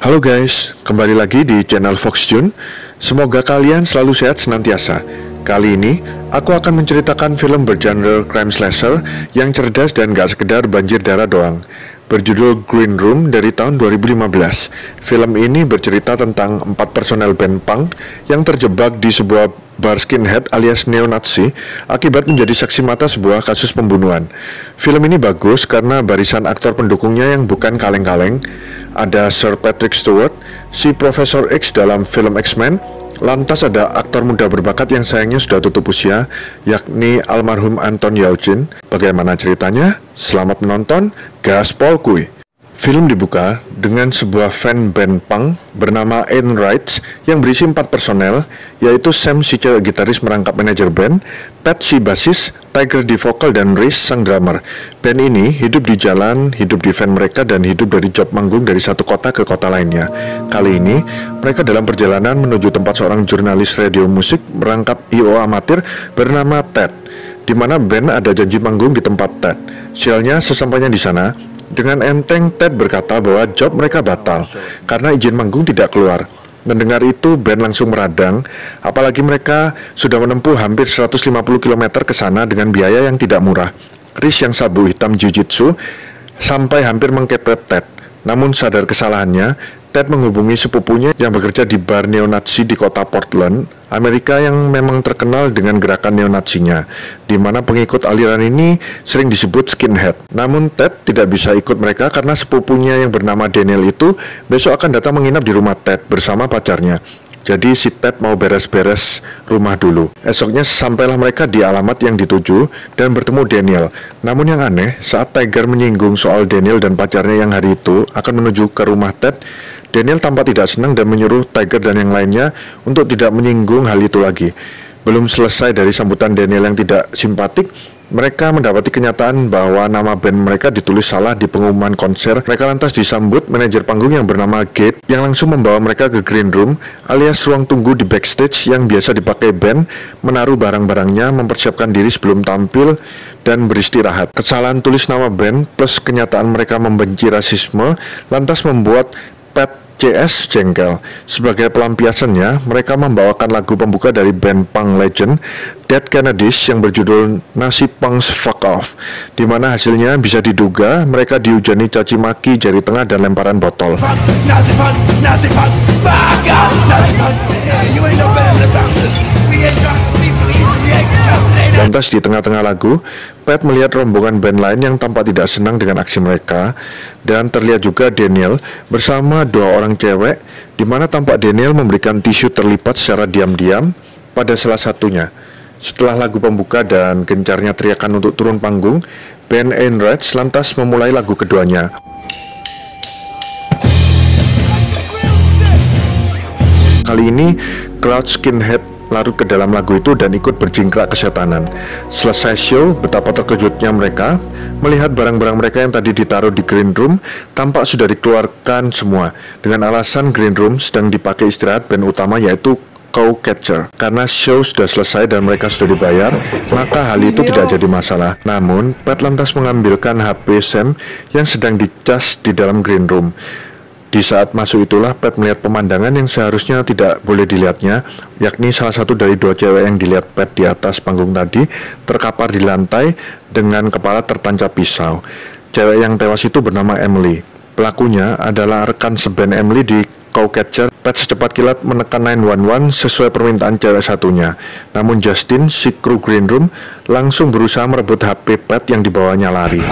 Halo guys, kembali lagi di channel Fox Jun. Semoga kalian selalu sehat senantiasa. Kali ini, aku akan menceritakan film bergenre crime slasher yang cerdas dan gak sekedar banjir darah doang. Berjudul Green Room dari tahun 2015. Film ini bercerita tentang 4 personel band punk yang terjebak di sebuah bar skinhead alias neo-Nazi akibat menjadi saksi mata sebuah kasus pembunuhan. Film ini bagus karena barisan aktor pendukungnya yang bukan kaleng-kaleng. Ada Sir Patrick Stewart, si Profesor X dalam film X-Men. Lantas ada aktor muda berbakat yang sayangnya sudah tutup usia, yakni almarhum Anton Yelchin. Bagaimana ceritanya? Selamat menonton, gaspol kuy! Film dibuka dengan sebuafan band punk bernama Aiden Rights yang berisi 4 personel, yaitu Sam si cewek gitaris merangkap manajer band, Pat si basis, Tiger di vokal, dan Reese sang drummer. Band ini hidup di jalan, hidup di van mereka, dan hidup dari job manggung dari satu kota ke kota lainnya. Kali ini, mereka dalam perjalanan menuju tempat seorang jurnalis radio musik merangkap I.O. amatir bernama Ted, di mana band ada janji manggung di tempat Ted. Sialnya, sesampainya di sana, dengan enteng Ted berkata bahwa job mereka batal karena izin manggung tidak keluar. Mendengar itu, band langsung meradang, apalagi mereka sudah menempuh hampir 150 km ke sana dengan biaya yang tidak murah. Reese yang sabu hitam jiu-jitsu sampai hampir mengkepret Ted. Namun sadar kesalahannya, Ted menghubungi sepupunya yang bekerja di bar neo-Nazi di kota Portland, Amerika, yang memang terkenal dengan gerakan neo-Nazinya, di mana pengikut aliran ini sering disebut skinhead. Namun Ted tidak bisa ikut mereka karena sepupunya yang bernama Daniel itu besok akan datang menginap di rumah Ted bersama pacarnya. Jadi si Ted mau beres-beres rumah dulu. Esoknya sampailah mereka di alamat yang dituju dan bertemu Daniel. Namun yang aneh, saat Tiger menyinggung soal Daniel dan pacarnya yang hari itu akan menuju ke rumah Ted, Daniel tampak tidak senang dan menyuruh Tiger dan yang lainnya untuk tidak menyinggung hal itu lagi. Belum selesai dari sambutan Daniel yang tidak simpatik, mereka mendapati kenyataan bahwa nama band mereka ditulis salah di pengumuman konser. Mereka lantas disambut manajer panggung yang bernama Gabe, yang langsung membawa mereka ke Green Room alias ruang tunggu di backstage yang biasa dipakai band menaruh barang-barangnya, mempersiapkan diri sebelum tampil dan beristirahat. Kesalahan tulis nama band plus kenyataan mereka membenci rasisme lantas membuat Pat CS jengkel. Sebagai pelampiasannya, mereka membawakan lagu pembuka dari band punk legend Dead Kennedys yang berjudul Nasib Punks Fuck Off, di mana hasilnya bisa diduga mereka dihujani caci maki, jari tengah, dan lemparan botol. Lantas di tengah-tengah lagu, Pat melihat rombongan band lain yang tampak tidak senang dengan aksi mereka, dan terlihat juga Daniel bersama 2 orang cewek, di mana tampak Daniel memberikan tisu terlipat secara diam-diam pada salah satunya. Setelah lagu pembuka dan gencarnya teriakan untuk turun panggung, band Enraged lantas memulai lagu keduanya. Kali ini, crowd skinhead larut ke dalam lagu itu dan ikut berjingkrak kesetanan. Selesai show, betapa terkejutnya mereka melihat barang-barang mereka yang tadi ditaruh di Green Room tampak sudah dikeluarkan semua, dengan alasan Green Room sedang dipakai istirahat band utama, yaitu Cowcatcher. Karena show sudah selesai dan mereka sudah dibayar, maka hal itu tidak jadi masalah. Namun, Pat lantas mengambilkan HP Sam yang sedang dicas di dalam Green Room. Di saat masuk itulah Pat melihat pemandangan yang seharusnya tidak boleh dilihatnya, yakni salah satu dari 2 cewek yang dilihat Pat di atas panggung tadi terkapar di lantai dengan kepala tertancap pisau. Cewek yang tewas itu bernama Emily. Pelakunya adalah rekan seband Emily di Cowcatcher. Pat secepat kilat menekan 911 sesuai permintaan cewek satunya. Namun Justin, si kru Green Room, langsung berusaha merebut HP Pat yang dibawanya lari.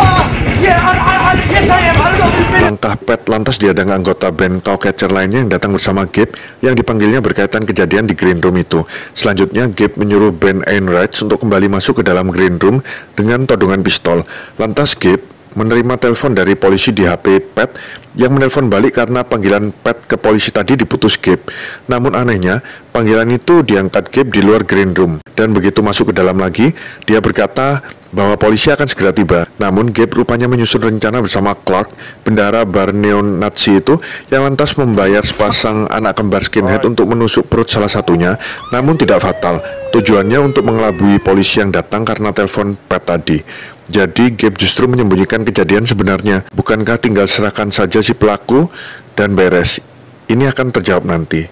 Langkah Pat lantas dihadang anggota band Cowcatcher lainnya yang datang bersama Gabe yang dipanggilnya berkaitan kejadian di Green Room itu. Selanjutnya Gabe menyuruh band Enraged untuk kembali masuk ke dalam Green Room dengan todongan pistol. Lantas Gabe menerima telepon dari polisi di HP Pat yang menelpon balik karena panggilan Pat ke polisi tadi diputus Gabe. Namun anehnya, panggilan itu diangkat Gabe di luar Green Room. Dan begitu masuk ke dalam lagi, dia berkata bahwa polisi akan segera tiba. Namun Gabe rupanya menyusun rencana bersama Clark, bendahara bar neo-Nazi itu, yang lantas membayar sepasang anak kembar skinhead untuk menusuk perut salah satunya, namun tidak fatal. Tujuannya untuk mengelabui polisi yang datang karena telepon Pat tadi. Jadi Gabe justru menyembunyikan kejadian sebenarnya. Bukankah tinggal serahkan saja si pelaku dan beres? Ini akan terjawab nanti.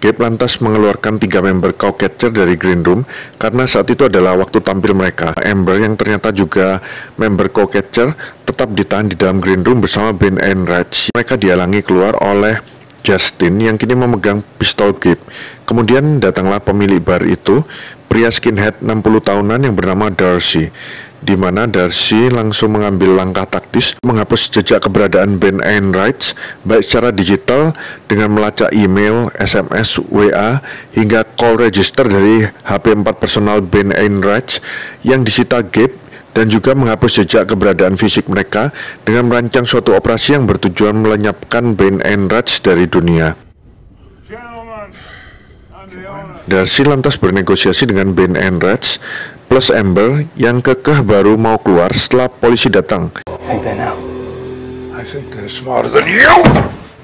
Gabe lantas mengeluarkan 3 member Cowcatcher dari Green Room karena saat itu adalah waktu tampil mereka. Amber yang ternyata juga member Cowcatcher tetap ditahan di dalam Green Room bersama Ben Enrich. Mereka dihalangi keluar oleh Justin yang kini memegang pistol Gabe. Kemudian datanglah pemilik bar itu, pria skinhead 60 tahunan yang bernama Darcy, di mana Darcy langsung mengambil langkah taktis menghapus jejak keberadaan Ben Enrich baik secara digital dengan melacak email, SMS, WA hingga call register dari HP 4 personal Ben Enrich yang disita Gabe, dan juga menghapus jejak keberadaan fisik mereka dengan merancang suatu operasi yang bertujuan melenyapkan Ben Enrich dari dunia. Darcy lantas bernegosiasi dengan Ben Enrich plus Amber yang kekeh baru mau keluar setelah polisi datang.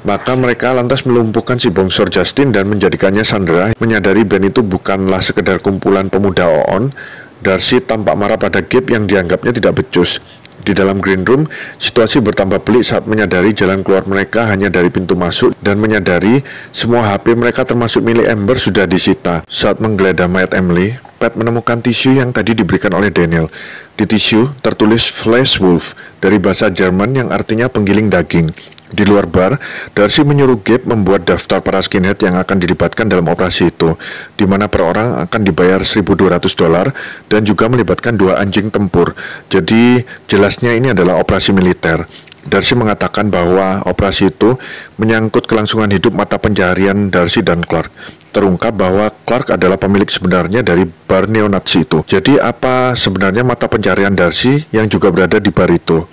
Maka mereka lantas melumpuhkan si bongsor Justin dan menjadikannya sandera. Menyadari Ben itu bukanlah sekedar kumpulan pemuda oon, Darcy tampak marah pada Gabe yang dianggapnya tidak becus. Di dalam Green Room, situasi bertambah pelik saat menyadari jalan keluar mereka hanya dari pintu masuk dan menyadari semua HP mereka termasuk milik Amber sudah disita. Saat menggeledah mayat Emily, Pat menemukan tisu yang tadi diberikan oleh Daniel. Di tisu tertulis Flesh Wolf dari bahasa Jerman yang artinya penggiling daging. Di luar bar, Darcy menyuruh Gabe membuat daftar para skinhead yang akan dilibatkan dalam operasi itu, di mana per orang akan dibayar $1.200 dan juga melibatkan 2 anjing tempur. Jadi jelasnya ini adalah operasi militer. Darcy mengatakan bahwa operasi itu menyangkut kelangsungan hidup mata pencaharian Darcy dan Clark. Terungkap bahwa Clark adalah pemilik sebenarnya dari bar neo-Nazi itu. Jadi apa sebenarnya mata pencaharian Darcy yang juga berada di bar itu?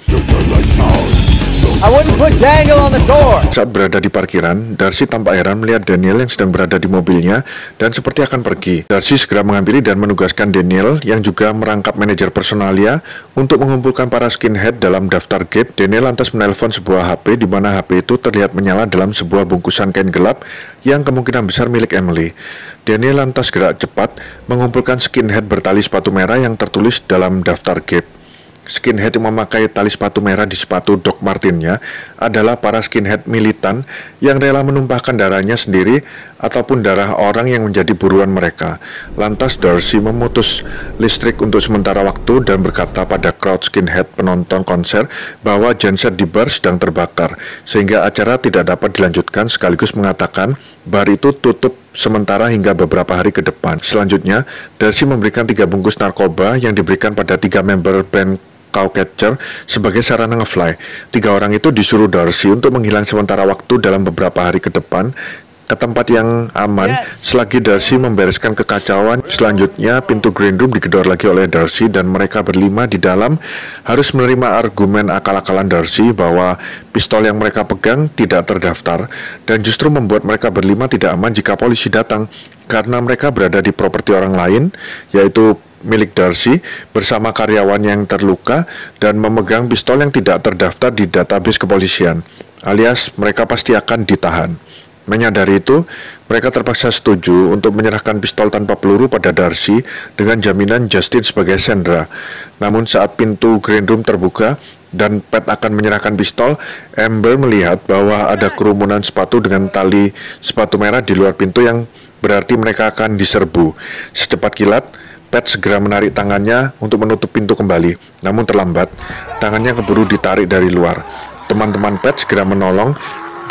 Saat berada di parkiran, Darcy tampak heran melihat Daniel yang sedang berada di mobilnya dan seperti akan pergi. Darcy segera menghampiri dan menugaskan Daniel yang juga merangkap manajer personalia untuk mengumpulkan para skinhead dalam daftar Gabe. Daniel lantas menelpon sebuah HP di mana HP itu terlihat menyala dalam sebuah bungkusan kain gelap yang kemungkinan besar milik Emily. Daniel lantas gerak cepat mengumpulkan skinhead bertali sepatu merah yang tertulis dalam daftar Gabe. Skinhead yang memakai tali sepatu merah di sepatu Doc Martens-nya adalah para skinhead militan yang rela menumpahkan darahnya sendiri ataupun darah orang yang menjadi buruan mereka. Lantas Darcy memutus listrik untuk sementara waktu dan berkata pada crowd skinhead penonton konser bahwa genset di bar sedang terbakar, sehingga acara tidak dapat dilanjutkan, sekaligus mengatakan bar itu tutup sementara hingga beberapa hari ke depan. Selanjutnya, Darcy memberikan 3 bungkus narkoba yang diberikan pada 3 member band Cowcatcher sebagai sarana nge-fly. 3 orang itu disuruh Darcy untuk menghilang sementara waktu dalam beberapa hari ke depan ke tempat yang aman selagi Darcy membereskan kekacauan. Selanjutnya, pintu Green Room digedor lagi oleh Darcy dan mereka berlima di dalam harus menerima argumen akal-akalan Darcy bahwa pistol yang mereka pegang tidak terdaftar dan justru membuat mereka berlima tidak aman jika polisi datang karena mereka berada di properti orang lain, yaitu milik Darcy bersama karyawan yang terluka dan memegang pistol yang tidak terdaftar di database kepolisian, alias mereka pasti akan ditahan. Menyadari itu, mereka terpaksa setuju untuk menyerahkan pistol tanpa peluru pada Darcy dengan jaminan Justin sebagai sandera. Namun saat pintu Green Room terbuka dan Pat akan menyerahkan pistol, Amber melihat bahwa ada kerumunan sepatu dengan tali sepatu merah di luar pintu yang berarti mereka akan diserbu. Secepat kilat, Pat segera menarik tangannya untuk menutup pintu kembali, namun terlambat. Tangannya keburu ditarik dari luar. Teman-teman Pat segera menolong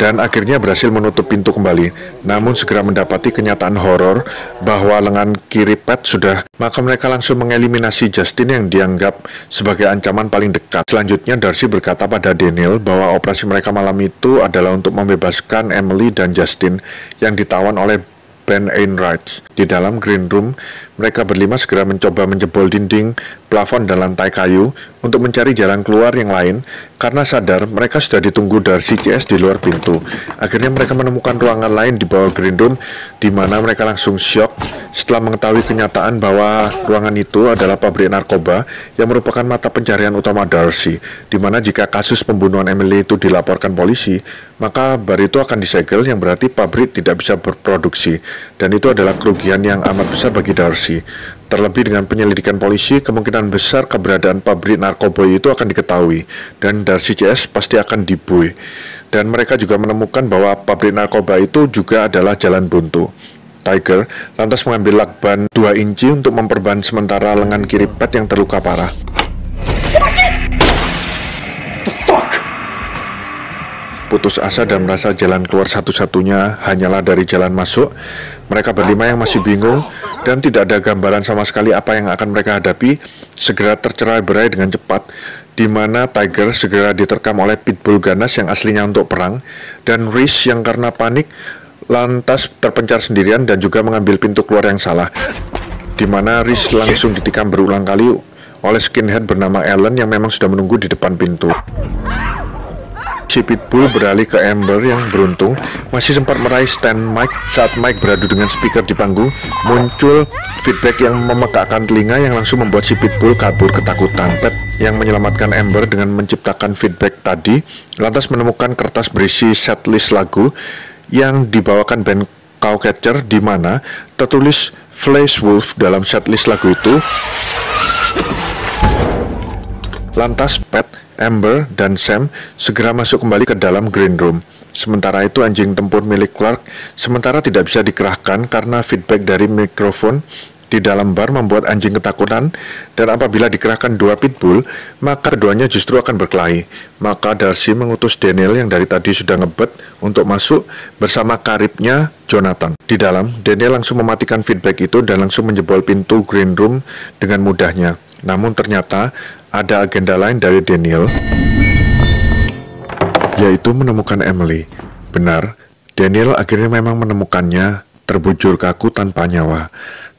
dan akhirnya berhasil menutup pintu kembali, namun segera mendapati kenyataan horor bahwa lengan kiri Pat sudah. Maka mereka langsung mengeliminasi Justin yang dianggap sebagai ancaman paling dekat. Selanjutnya Darcy berkata pada Daniel bahwa operasi mereka malam itu adalah untuk membebaskan Emily dan Justin yang ditawan oleh Ben Enrich. Di dalam Green Room, mereka berlima segera mencoba menjebol dinding, plafon, dan lantai kayu untuk mencari jalan keluar yang lain karena sadar mereka sudah ditunggu Darcy CS di luar pintu. Akhirnya mereka menemukan ruangan lain di bawah Green Room di mana mereka langsung syok setelah mengetahui kenyataan bahwa ruangan itu adalah pabrik narkoba yang merupakan mata pencarian utama Darcy, di mana jika kasus pembunuhan Emily itu dilaporkan polisi, maka bar itu akan disegel yang berarti pabrik tidak bisa berproduksi, dan itu adalah kerugian yang amat besar bagi Darcy. Terlebih dengan penyelidikan polisi, kemungkinan besar keberadaan pabrik narkoba itu akan diketahui dan Darcy CS pasti akan dibuai. dan mereka juga menemukan bahwa pabrik narkoba itu juga adalah jalan buntu. Tiger lantas mengambil lakban 2 inci untuk memperban sementara lengan kiri Pat yang terluka parah. Putus asa dan merasa jalan keluar satu-satunya hanyalah dari jalan masuk, mereka berlima yang masih bingung dan tidak ada gambaran sama sekali apa yang akan mereka hadapi segera tercerai-berai dengan cepat, di mana Tiger segera diterkam oleh Pitbull ganas yang aslinya untuk perang, dan Reese yang karena panik lantas terpencar sendirian dan juga mengambil pintu keluar yang salah, di mana Reese langsung ditikam berulang kali oleh skinhead bernama Alan yang memang sudah menunggu di depan pintu. Si Pitbull beralih ke Amber yang beruntung masih sempat meraih stand mic. Saat mic beradu dengan speaker di panggung, muncul feedback yang memekakkan telinga yang langsung membuat si Pitbull kabur ketakutan. Pat yang menyelamatkan Amber dengan menciptakan feedback tadi lantas menemukan kertas berisi setlist lagu yang dibawakan band Cowcatcher, di mana tertulis Flesh Wolf dalam setlist lagu itu. Lantas Pat, Amber, dan Sam segera masuk kembali ke dalam green room. Sementara itu anjing tempur milik Clark sementara tidak bisa dikerahkan karena feedback dari mikrofon di dalam bar membuat anjing ketakutan, dan apabila dikerahkan 2 pitbull, maka keduanya justru akan berkelahi. Maka Darcy mengutus Daniel yang dari tadi sudah ngebet untuk masuk bersama karibnya Jonathan. Di dalam, Daniel langsung mematikan feedback itu dan langsung menjebol pintu green room dengan mudahnya. Namun ternyata ada agenda lain dari Daniel, yaitu menemukan Emily. Benar, Daniel akhirnya memang menemukannya terbujur kaku tanpa nyawa.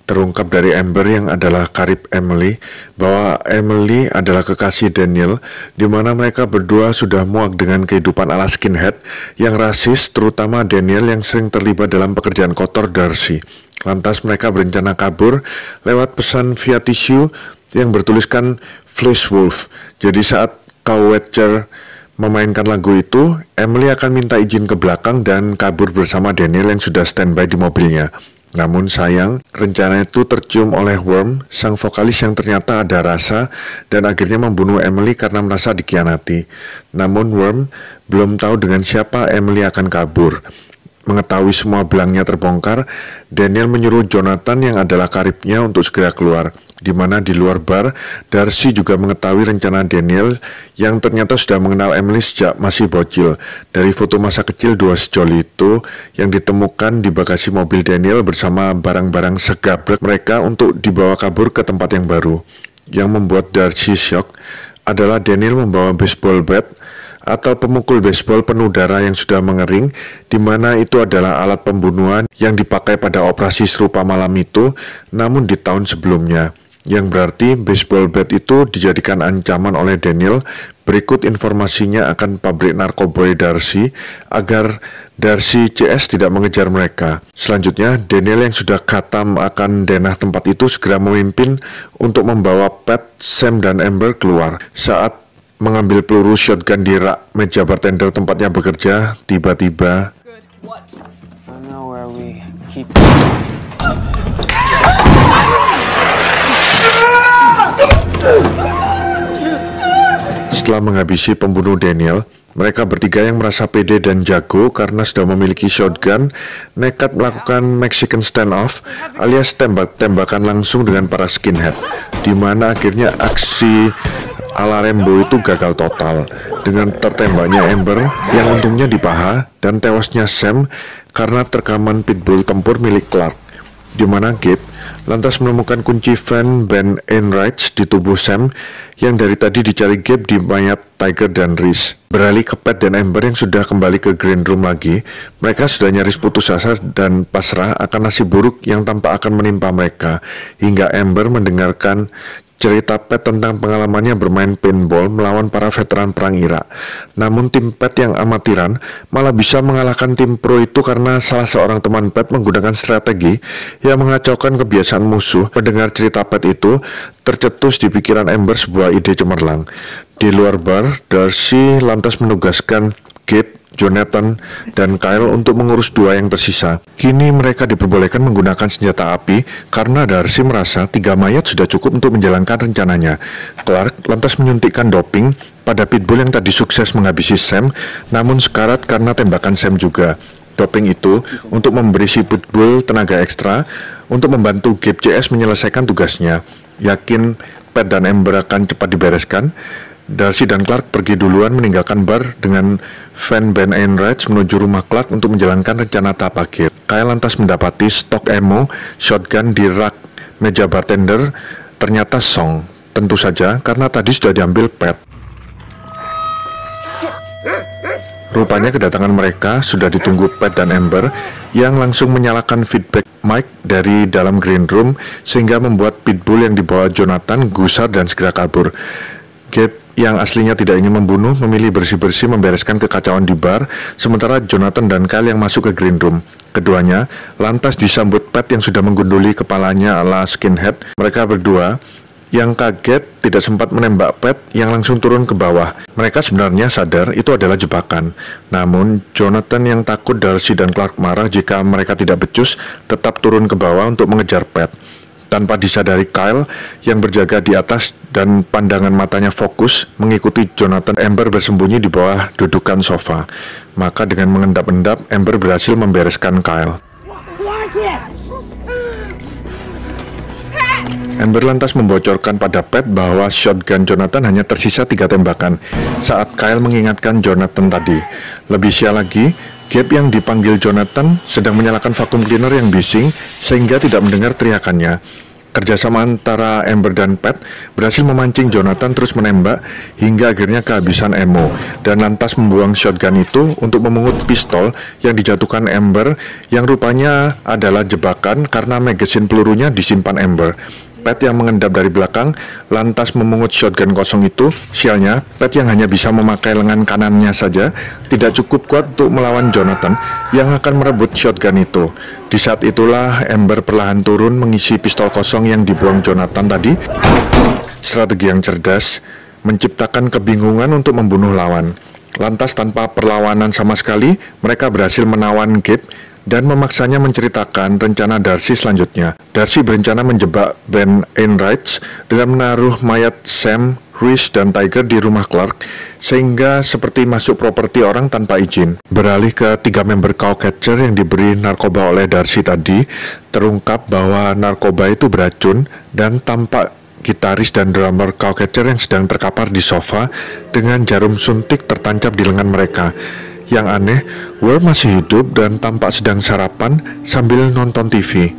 Terungkap dari Amber yang adalah karib Emily bahwa Emily adalah kekasih Daniel, di mana mereka berdua sudah muak dengan kehidupan ala skinhead yang rasis, terutama Daniel yang sering terlibat dalam pekerjaan kotor Darcy. Lantas mereka berencana kabur lewat pesan via tisu yang bertuliskan Flesh Wolf. Jadi saat Cowcatcher memainkan lagu itu, Emily akan minta izin ke belakang dan kabur bersama Daniel yang sudah standby di mobilnya. Namun sayang, rencana itu tercium oleh Worm, sang vokalis yang ternyata ada rasa dan akhirnya membunuh Emily karena merasa dikhianati. Namun Worm belum tahu dengan siapa Emily akan kabur. Mengetahui semua belangnya terbongkar, Daniel menyuruh Jonathan yang adalah karibnya untuk segera keluar. Di mana di luar bar, Darcy juga mengetahui rencana Daniel yang ternyata sudah mengenal Emily sejak masih bocil. Dari foto masa kecil dua sejoli itu yang ditemukan di bagasi mobil Daniel bersama barang-barang segabrek mereka untuk dibawa kabur ke tempat yang baru. Yang membuat Darcy shock adalah Daniel membawa baseball bat atau pemukul baseball penuh darah yang sudah mengering, di mana itu adalah alat pembunuhan yang dipakai pada operasi serupa malam itu, namun di tahun sebelumnya. Yang berarti baseball bat itu dijadikan ancaman oleh Daniel. Berikut informasinya akan pabrik narkoboy Darcy agar Darcy CS tidak mengejar mereka. Selanjutnya, Daniel yang sudah khatam akan denah tempat itu segera memimpin untuk membawa Pat, Sam, dan Amber keluar. Saat mengambil peluru shotgun di rak meja bartender tempatnya bekerja, tiba-tiba setelah menghabisi pembunuh Daniel, mereka bertiga yang merasa pede dan jago karena sudah memiliki shotgun nekat melakukan Mexican standoff alias tembak-tembakan langsung dengan para skinhead, di mana akhirnya aksi ala Rambo itu gagal total dengan tertembaknya Amber yang untungnya di paha dan tewasnya Sam karena terkaman pitbull tempur milik Clark, di mana Gabe lantas menemukan kunci van Ben Enright di tubuh Sam yang dari tadi dicari Gabe di mayat Tiger dan Reese. Beralih ke Pat dan Amber yang sudah kembali ke green room lagi, mereka sudah nyaris putus asa dan pasrah akan nasib buruk yang tampak akan menimpa mereka, hingga Amber mendengarkan cerita Pat tentang pengalamannya bermain paintball melawan para veteran perang Irak. Namun tim Pat yang amatiran malah bisa mengalahkan tim pro itu karena salah seorang teman Pat menggunakan strategi yang mengacaukan kebiasaan musuh. Mendengar cerita Pat itu, tercetus di pikiran Amber sebuah ide cemerlang. Di luar bar, Darcy lantas menugaskan Gabe Jonathan, dan Kyle untuk mengurus dua yang tersisa. Kini mereka diperbolehkan menggunakan senjata api karena Darcy merasa 3 mayat sudah cukup untuk menjalankan rencananya. Clark lantas menyuntikkan doping pada Pitbull yang tadi sukses menghabisi Sam, namun sekarat karena tembakan Sam juga. Doping itu untuk memberi si Pitbull tenaga ekstra untuk membantu Gabe CS menyelesaikan tugasnya. Yakin Pat dan Amber akan cepat dibereskan, Darcy dan Clark pergi duluan meninggalkan bar dengan Van Ben Enright menuju rumah Clark untuk menjalankan rencana tahap akhir. Kyle lantas mendapati stok ammo shotgun di rak meja bartender, ternyata Song. Tentu saja karena tadi sudah diambil Pat. Rupanya kedatangan mereka sudah ditunggu Pat dan Amber yang langsung menyalakan feedback mic dari dalam green room sehingga membuat Pitbull yang dibawa Jonathan gusar dan segera kabur. Gabe yang aslinya tidak ingin membunuh memilih bersih-bersih membereskan kekacauan di bar, sementara Jonathan dan Kyle yang masuk ke green room. Keduanya lantas disambut Pat yang sudah menggunduli kepalanya ala skinhead. Mereka berdua yang kaget tidak sempat menembak Pat yang langsung turun ke bawah. Mereka sebenarnya sadar itu adalah jebakan. Namun Jonathan yang takut Darcy dan Clark marah jika mereka tidak becus tetap turun ke bawah untuk mengejar Pat. Tanpa disadari, Kyle yang berjaga di atas dan pandangan matanya fokus mengikuti Jonathan. Amber bersembunyi di bawah dudukan sofa. Maka dengan mengendap-endap, Amber berhasil membereskan Kyle. Amber lantas membocorkan pada Pat bahwa shotgun Jonathan hanya tersisa 3 tembakan saat Kyle mengingatkan Jonathan tadi. Lebih sial lagi, Gabe yang dipanggil Jonathan sedang menyalakan vacuum cleaner yang bising sehingga tidak mendengar teriakannya. Kerjasama antara Amber dan Pat berhasil memancing Jonathan terus menembak hingga akhirnya kehabisan ammo dan lantas membuang shotgun itu untuk memungut pistol yang dijatuhkan Amber yang rupanya adalah jebakan karena magasin pelurunya disimpan Amber. Pat yang mengendap dari belakang lantas memungut shotgun kosong itu. Sialnya, Pat yang hanya bisa memakai lengan kanannya saja tidak cukup kuat untuk melawan Jonathan yang akan merebut shotgun itu. Di saat itulah Amber perlahan turun mengisi pistol kosong yang dibuang Jonathan tadi. Strategi yang cerdas menciptakan kebingungan untuk membunuh lawan. Lantas tanpa perlawanan sama sekali, mereka berhasil menawan Gabe dan memaksanya menceritakan rencana Darcy selanjutnya. Darcy berencana menjebak Ben Enright dengan menaruh mayat Sam, Reese, dan Tiger di rumah Clark, sehingga seperti masuk properti orang tanpa izin. Beralih ke 3 member Cowcatcher yang diberi narkoba oleh Darcy tadi, terungkap bahwa narkoba itu beracun dan tampak gitaris dan drummer Cowcatcher yang sedang terkapar di sofa dengan jarum suntik tertancap di lengan mereka. Yang aneh, Worm masih hidup dan tampak sedang sarapan sambil nonton TV.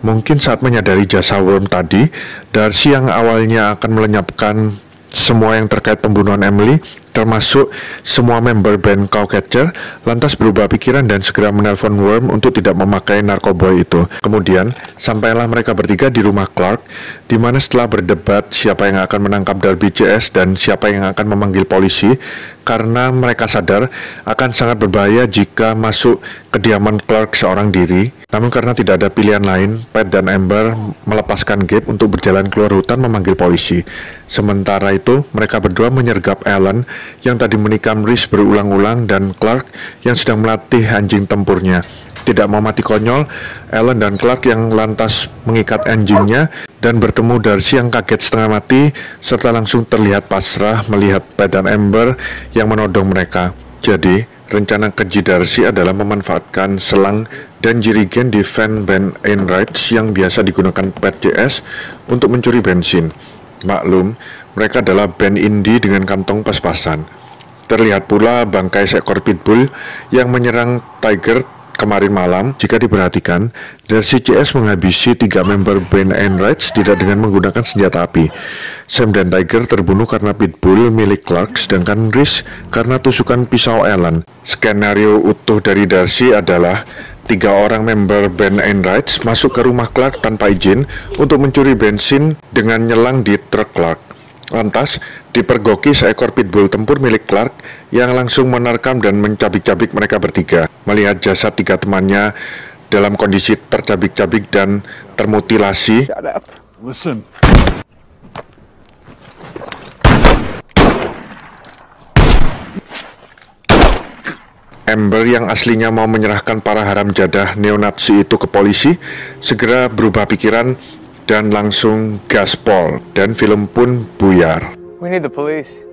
Mungkin saat menyadari jasa Worm tadi, Darcy yang awalnya akan melenyapkan semua yang terkait pembunuhan Emily, termasuk semua member band Cowcatcher, lantas berubah pikiran dan segera menelpon Worm untuk tidak memakai narkoba itu. Kemudian, sampailah mereka bertiga di rumah Clark, di mana setelah berdebat siapa yang akan menangkap Darby CS dan siapa yang akan memanggil polisi, karena mereka sadar akan sangat berbahaya jika masuk kediaman Clark seorang diri. Namun karena tidak ada pilihan lain, Pat dan Amber melepaskan Gabe untuk berjalan keluar hutan memanggil polisi. Sementara itu, mereka berdua menyergap Alan yang tadi menikam Reese berulang-ulang dan Clark yang sedang melatih anjing tempurnya. Tidak mau mati konyol, Alan dan Clark yang lantas mengikat anjingnya dan bertemu Darcy yang kaget setengah mati serta langsung terlihat pasrah melihat Pat dan Amber yang menodong mereka. Jadi, rencana keji Darcy adalah memanfaatkan selang dan jirigen di Van Ben Enright yang biasa digunakan Pat CS untuk mencuri bensin. Maklum, mereka adalah band indie dengan kantong pas-pasan. Terlihat pula bangkai seekor pitbull yang menyerang Tiger kemarin malam. Jika diperhatikan, Darcy CS menghabisi 3 member band Enright tidak dengan menggunakan senjata api. Sam dan Tiger terbunuh karena pitbull milik Clark, sedangkan Reese karena tusukan pisau Alan. Skenario utuh dari Darcy adalah 3 orang member band Enright masuk ke rumah Clark tanpa izin untuk mencuri bensin dengan nyelang di truk Clark. Lantas, dipergoki seekor pitbull tempur milik Clark yang langsung menerkam dan mencabik-cabik mereka bertiga. Melihat jasad 3 temannya dalam kondisi tercabik-cabik dan termutilasi, Listen. Amber yang aslinya mau menyerahkan para haram jadah neonazi itu ke polisi, segera berubah pikiran dan langsung gaspol, dan film pun buyar. We need the police.